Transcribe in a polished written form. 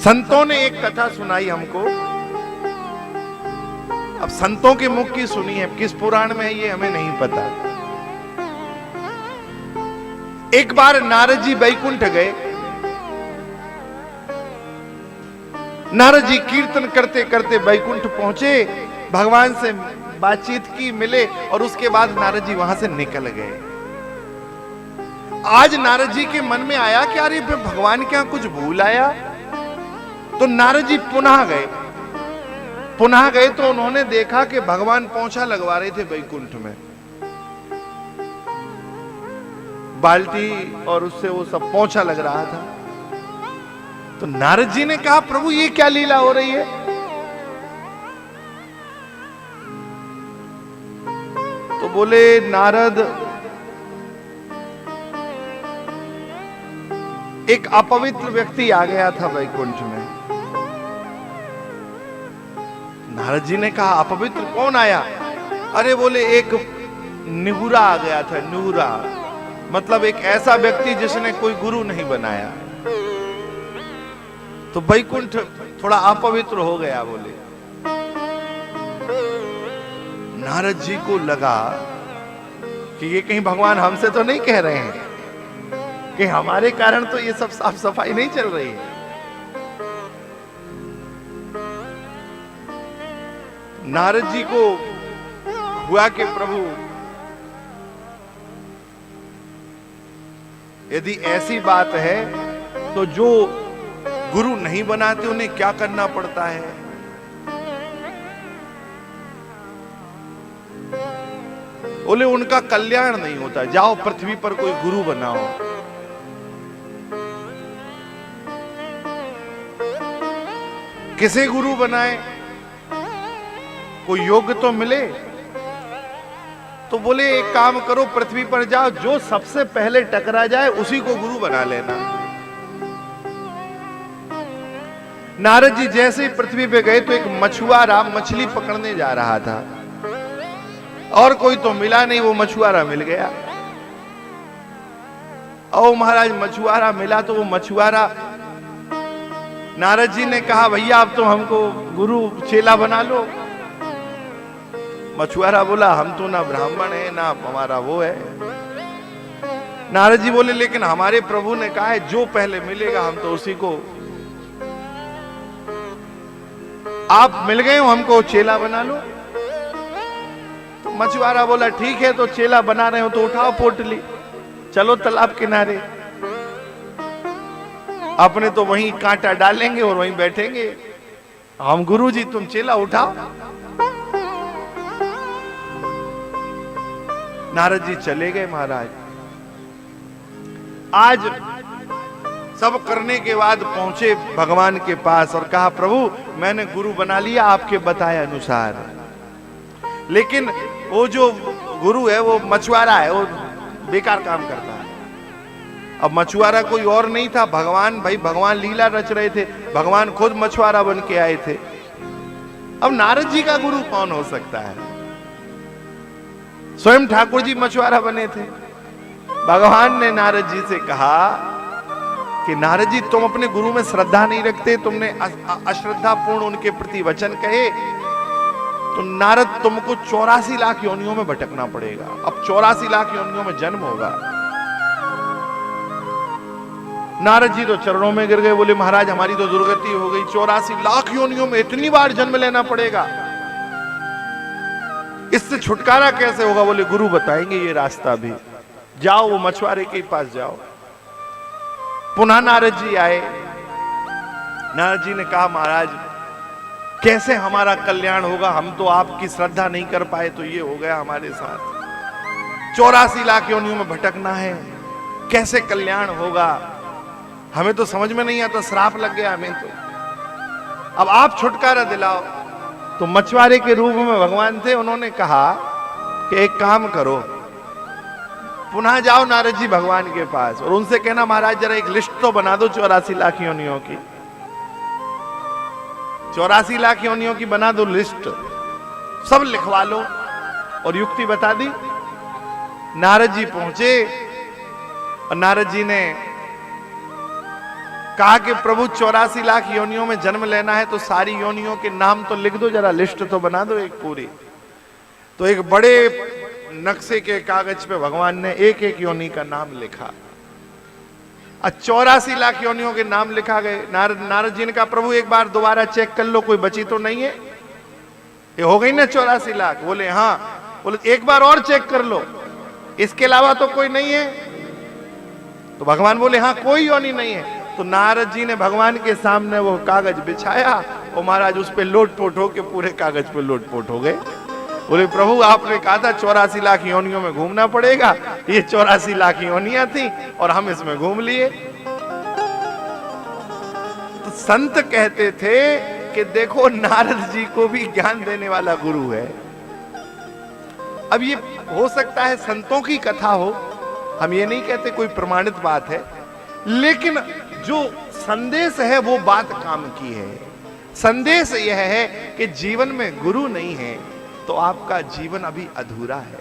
संतों ने एक कथा सुनाई हमको। अब संतों के मुख की सुनी है, किस पुराण में है ये हमें नहीं पता। एक बार नारद जी बैकुंठ गए। नारद जी कीर्तन करते करते बैकुंठ पहुंचे, भगवान से बातचीत की, मिले और उसके बाद नारद जी वहां से निकल गए। आज नारद जी के मन में आया कि अरे भगवान क्या कुछ भूल आया। तो नारद जी पुनः गए तो उन्होंने देखा कि भगवान पोंछा लगवा रहे थे बैकुंठ में, बाल्टी और उससे वो सब पोंछा लग रहा था। तो नारद जी ने कहा प्रभु ये क्या लीला हो रही है। तो बोले नारद, एक अपवित्र व्यक्ति आ गया था बैकुंठ में। नारद जी ने कहा अपवित्र कौन आया। अरे बोले एक निहुरा आ गया था। निहुरा मतलब एक ऐसा व्यक्ति जिसने कोई गुरु नहीं बनाया, तो बैकुंठ थोड़ा अपवित्र हो गया। बोले नारद जी को लगा कि ये कहीं भगवान हमसे तो नहीं कह रहे हैं कि हमारे कारण तो ये सब साफ सफाई नहीं चल रही है। नारद जी को हुआ कि प्रभु यदि ऐसी बात है तो जो गुरु नहीं बनाते उन्हें क्या करना पड़ता है। बोले उनका कल्याण नहीं होता, जाओ पृथ्वी पर कोई गुरु बनाओ। किसे गुरु बनाए, कोई योग्य तो मिले। तो बोले एक काम करो, पृथ्वी पर जाओ, जो सबसे पहले टकरा जाए उसी को गुरु बना लेना। नारद जी जैसे ही पृथ्वी पे गए तो एक मछुआरा मछली पकड़ने जा रहा था और कोई तो मिला नहीं, वो मछुआरा मिल गया। ओ महाराज मछुआरा मिला तो वो मछुआरा, नारद जी ने कहा भैया अब तो हमको गुरु चेला बना लो। मछुआरा बोला हम तो ना ब्राह्मण है ना हमारा वो है। नारद जी बोले लेकिन हमारे प्रभु ने कहा है जो पहले मिलेगा हम तो उसी को, आप मिल गए हो हमको चेला बना लो। तो मछुआरा बोला ठीक है, तो चेला बना रहे हो तो उठाओ पोटली, चलो तालाब किनारे, अपने तो वहीं कांटा डालेंगे और वहीं बैठेंगे। हम गुरु जी तुम चेला उठाओ। नारद जी चले गए महाराज। आज सब करने के बाद पहुंचे भगवान के पास और कहा प्रभु मैंने गुरु बना लिया आपके बताए अनुसार, लेकिन वो जो गुरु है वो मछुआरा है, वो बेकार काम करता है। अब मछुआरा कोई और नहीं था, भगवान, भाई भगवान लीला रच रहे थे, भगवान खुद मछुआरा बन के आए थे। अब नारद जी का गुरु कौन हो सकता है। स्वयं ठाकुर जी मछुआरा बने थे। भगवान ने नारद जी से कहा कि नारद जी तुम अपने गुरु में श्रद्धा नहीं रखते, तुमने अश्रद्धा पूर्ण उनके प्रति वचन कहे, तो नारद तुमको 84 लाख योनियों में भटकना पड़ेगा। अब 84 लाख योनियों में जन्म होगा। नारद जी तो चरणों में गिर गए, बोले महाराज हमारी तो दुर्गति हो गई, 84 लाख योनियों में इतनी बार जन्म लेना पड़ेगा, इससे छुटकारा कैसे होगा। बोले गुरु बताएंगे ये रास्ता भी, जाओ वो मछुआरे के पास जाओ। पुनः नारद जी आए। नारद जी ने कहा महाराज कैसे हमारा कल्याण होगा, हम तो आपकी श्रद्धा नहीं कर पाए तो ये हो गया हमारे साथ, 84 लाख योनियों में भटकना है, कैसे कल्याण होगा, हमें तो समझ में नहीं आता, श्राप लग गया हमें तो, अब आप छुटकारा दिलाओ। तो मछुआरे के रूप में भगवान थे, उन्होंने कहा कि एक काम करो, पुनः जाओ नारद जी भगवान के पास और उनसे कहना महाराज जरा एक लिस्ट तो बना दो 84 लाख योनियों की, 84 लाख योनियों की बना दो लिस्ट, सब लिखवा लो। और युक्ति बता दी। नारद जी पहुंचे और नारद जी ने कहा कि प्रभु 84 लाख योनियों में जन्म लेना है तो सारी योनियों के नाम तो लिख दो, जरा लिस्ट तो बना दो एक पूरी। तो एक बड़े नक्शे के कागज पे भगवान ने एक एक योनि का नाम लिखा। 84 लाख योनियों के नाम लिखा गए। नारद जी ने कहा प्रभु एक बार दोबारा चेक कर लो, कोई बची तो नहीं है? ये हो गई ना 84 लाख? बोले हाँ। बोले एक बार और चेक कर लो, इसके अलावा तो कोई नहीं है? तो भगवान बोले हाँ कोई योनि नहीं है। तो नारद जी ने भगवान के सामने वो कागज बिछाया और महाराज उस पे लोटपोट हो के पूरे कागज पे लोटपोट हो गए। बोले प्रभु आपने कहा था 84 लाख योनियों में घूमना पड़ेगा, ये 84 लाख योनियां थी और हम इसमें घूम लिए। तो संत कहते थे कि देखो नारद जी को भी ज्ञान देने वाला गुरु है। अब ये हो सकता है संतों की कथा हो, हम ये नहीं कहते कोई प्रमाणित बात है, लेकिन जो संदेश है वो बात काम की है। संदेश यह है कि जीवन में गुरु नहीं है तो आपका जीवन अभी अधूरा है।